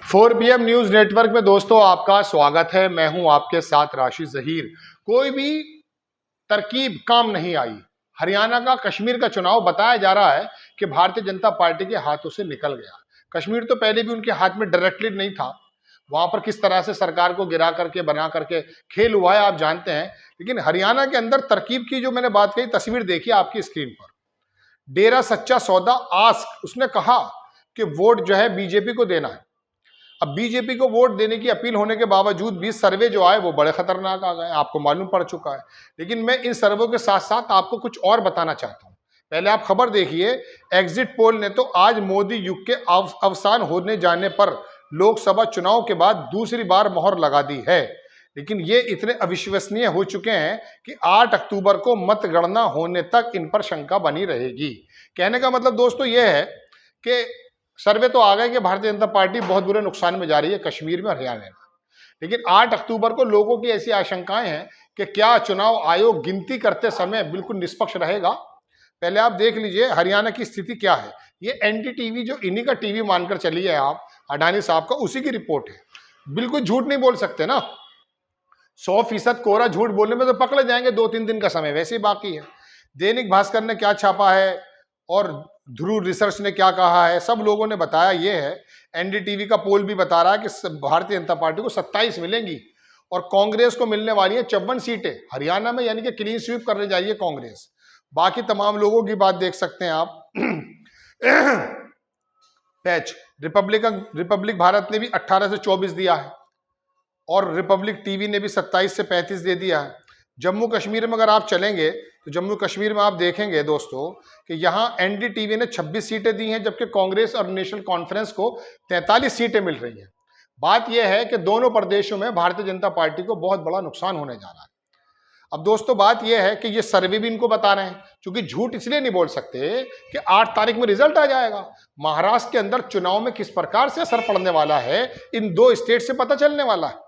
4 PM news network में दोस्तों आपका स्वागत है। मैं हूं आपके साथ राशिद जहीर। कोई भी तरकीब काम नहीं आई। हरियाणा का कश्मीर का चुनाव बताया जा रहा है कि भारतीय जनता पार्टी के हाथों से निकल गया। कश्मीर तो पहले भी उनके हाथ में डायरेक्टली नहीं था। वहां पर किस तरह से सरकार को गिरा करके बना करके खेल हुआ है आप जानते हैं। लेकिन हरियाणा के अंदर तरकीब की जो मैंने बात कही, तस्वीर देखिए आपकी स्क्रीन पर। डेरा सच्चा सौदा आस्क, उसने कहा कि वोट जो है बीजेपी को देना है। अब बीजेपी को वोट देने की अपील होने के बावजूद भी सर्वे जो आए वो बड़े खतरनाक आ गए, आपको मालूम पड़ चुका है। लेकिन मैं इन सर्वे के साथ साथ आपको कुछ और बताना चाहता हूं। पहले आप खबर देखिए। एग्जिट पोल ने तो आज मोदी युग के अवसान होने जाने पर लोकसभा चुनाव के बाद दूसरी बार मोहर लगा दी है। लेकिन ये इतने अविश्वसनीय हो चुके हैं कि 8 अक्टूबर को मतगणना होने तक इन पर शंका बनी रहेगी। कहने का मतलब दोस्तों यह है कि सर्वे तो आ गए कि भारतीय जनता पार्टी बहुत बुरे नुकसान में जा रही है कश्मीर में और हरियाणा में। लेकिन 8 अक्टूबर को लोगों की ऐसी आशंकाएं हैं कि क्या चुनाव आयोग गिनती करते समय बिल्कुल निष्पक्ष रहेगा। पहले आप देख लीजिए हरियाणा की स्थिति क्या है। ये एनडीटीवी जो इन्हीं का टीवी मानकर चलिए आप, अडानी साहब का, उसी की रिपोर्ट है। बिल्कुल झूठ नहीं बोल सकते ना। 100% कोरा झूठ बोलने में तो पकड़े जाएंगे, 2-3 दिन का समय वैसे ही बाकी है। दैनिक भास्कर ने क्या छापा है और ध्रुव रिसर्च ने क्या कहा है, सब लोगों ने बताया। ये है एनडीटीवी का पोल भी बता रहा है कि भारतीय जनता पार्टी को 27 मिलेंगी और कांग्रेस को मिलने वाली है 54 सीटें हरियाणा में, यानी कि क्लीन स्वीप करने जा रही है कांग्रेस। बाकी तमाम लोगों की बात देख सकते हैं आप। पैच रिपब्लिक भारत ने भी 18 से 24 दिया है और रिपब्लिक टीवी ने भी 27 से 35 दे दिया है। जम्मू कश्मीर में अगर आप चलेंगे तो जम्मू कश्मीर में आप देखेंगे दोस्तों कि यहाँ एनडीटीवी ने 26 सीटें दी हैं, जबकि कांग्रेस और नेशनल कॉन्फ्रेंस को 43 सीटें मिल रही हैं। बात यह है कि दोनों प्रदेशों में भारतीय जनता पार्टी को बहुत बड़ा नुकसान होने जा रहा है। अब दोस्तों बात यह है कि ये सर्वे भी इनको बता रहे हैं, क्योंकि झूठ इसलिए नहीं बोल सकते कि 8 तारीख में रिजल्ट आ जाएगा। महाराष्ट्र के अंदर चुनाव में किस प्रकार से असर पड़ने वाला है, इन 2 स्टेट से पता चलने वाला है।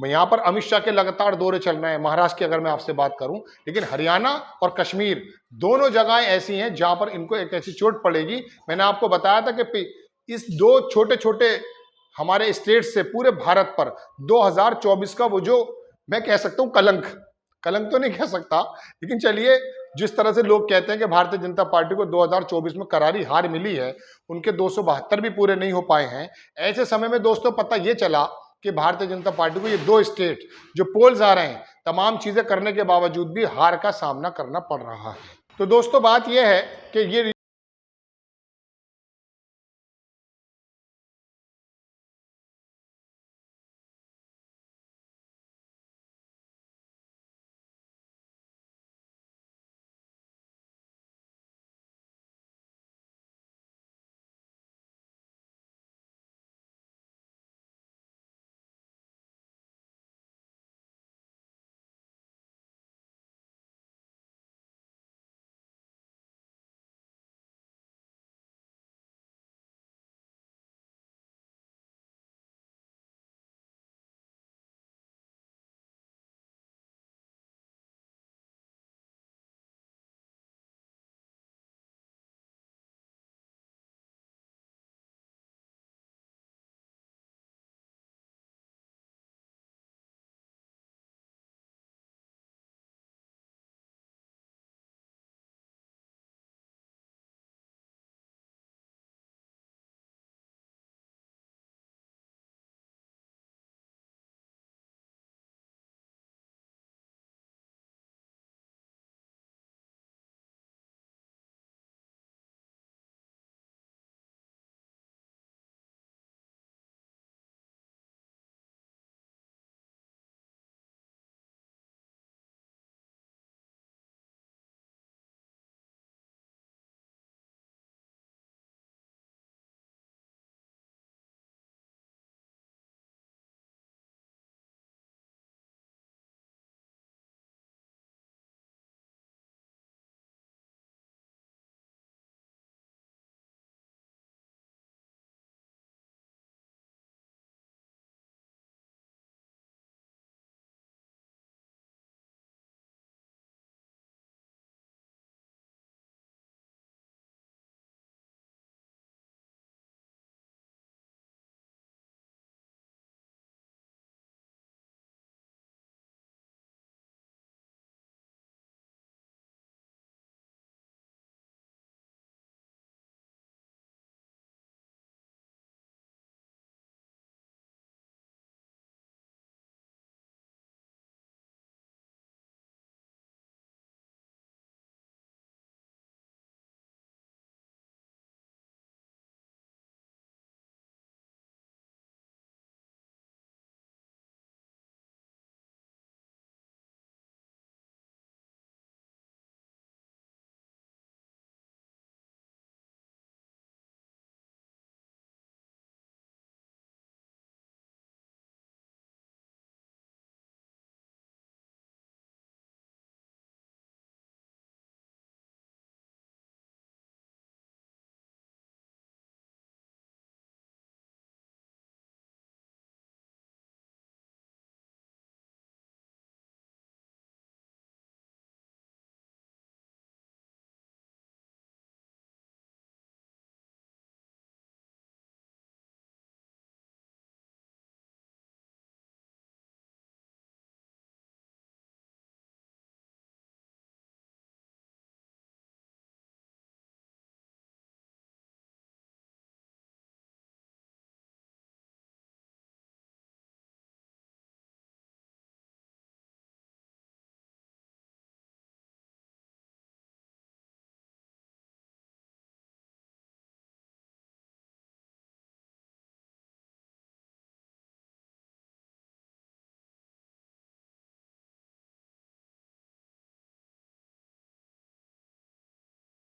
यहां पर अमित शाह के लगातार दौरे चल रहे हैं महाराष्ट्र की अगर मैं आपसे बात करूं। लेकिन हरियाणा और कश्मीर दोनों जगहें ऐसी हैं जहां पर इनको एक ऐसी चोट पड़ेगी। मैंने आपको बताया था कि इस 2 छोटे छोटे हमारे स्टेट से पूरे भारत पर 2024 का वो जो मैं कह सकता हूं कलंक, कलंक तो नहीं कह सकता, लेकिन चलिए जिस तरह से लोग कहते हैं कि भारतीय जनता पार्टी को 2024 में करारी हार मिली है, उनके 272 भी पूरे नहीं हो पाए हैं। ऐसे समय में दोस्तों पता ये चला कि भारतीय जनता पार्टी को ये 2 स्टेट जो पोल्स आ रहे हैं, तमाम चीजें करने के बावजूद भी हार का सामना करना पड़ रहा है। तो दोस्तों बात यह है कि ये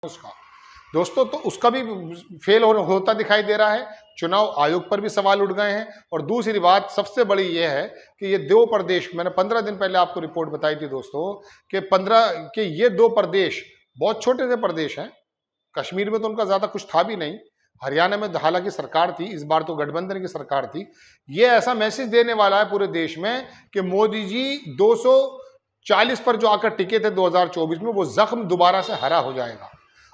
उसका दोस्तों, तो उसका भी फेल होता दिखाई दे रहा है। चुनाव आयोग पर भी सवाल उठ गए हैं। और दूसरी बात सबसे बड़ी यह है कि ये दो प्रदेश, मैंने 15 दिन पहले आपको रिपोर्ट बताई थी दोस्तों कि ये दो प्रदेश बहुत छोटे से प्रदेश हैं। कश्मीर में तो उनका ज्यादा कुछ था भी नहीं, हरियाणा में हालांकि सरकार थी, इस बार तो गठबंधन की सरकार थी। ये ऐसा मैसेज देने वाला है पूरे देश में कि मोदी जी 240 पर जो आकर टिके थे 2024 में, वो जख्म दोबारा से हरा हो जाएगा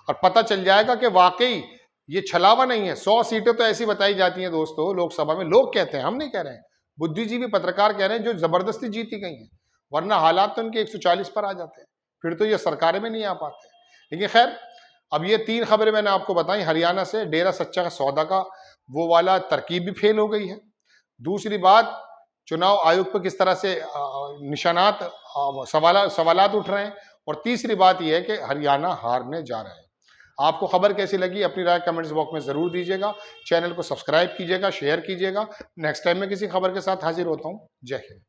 और पता चल जाएगा कि वाकई ये छलावा नहीं है। 100 सीटें तो ऐसी बताई जाती हैं दोस्तों लोकसभा में, लोग कहते हैं, हम नहीं कह रहे हैं, बुद्धिजीवी पत्रकार कह रहे हैं, जो जबरदस्ती जीती गई हैं, वरना हालात तो इनके 140 पर आ जाते हैं, फिर तो ये सरकारें में नहीं आ पाते। लेकिन खैर, अब ये 3 खबरें मैंने आपको बताई। हरियाणा से डेरा सच्चा का सौदा का वो वाला तरकीब भी फेल हो गई है। दूसरी बात, चुनाव आयोग पर किस तरह से निशानात सवालात उठ रहे हैं। और तीसरी बात यह है कि हरियाणा हारने जा रहा है। आपको खबर कैसी लगी अपनी राय कमेंट्स बॉक्स में जरूर दीजिएगा। चैनल को सब्सक्राइब कीजिएगा, शेयर कीजिएगा। नेक्स्ट टाइम मैं किसी खबर के साथ हाजिर होता हूं। जय हिंद।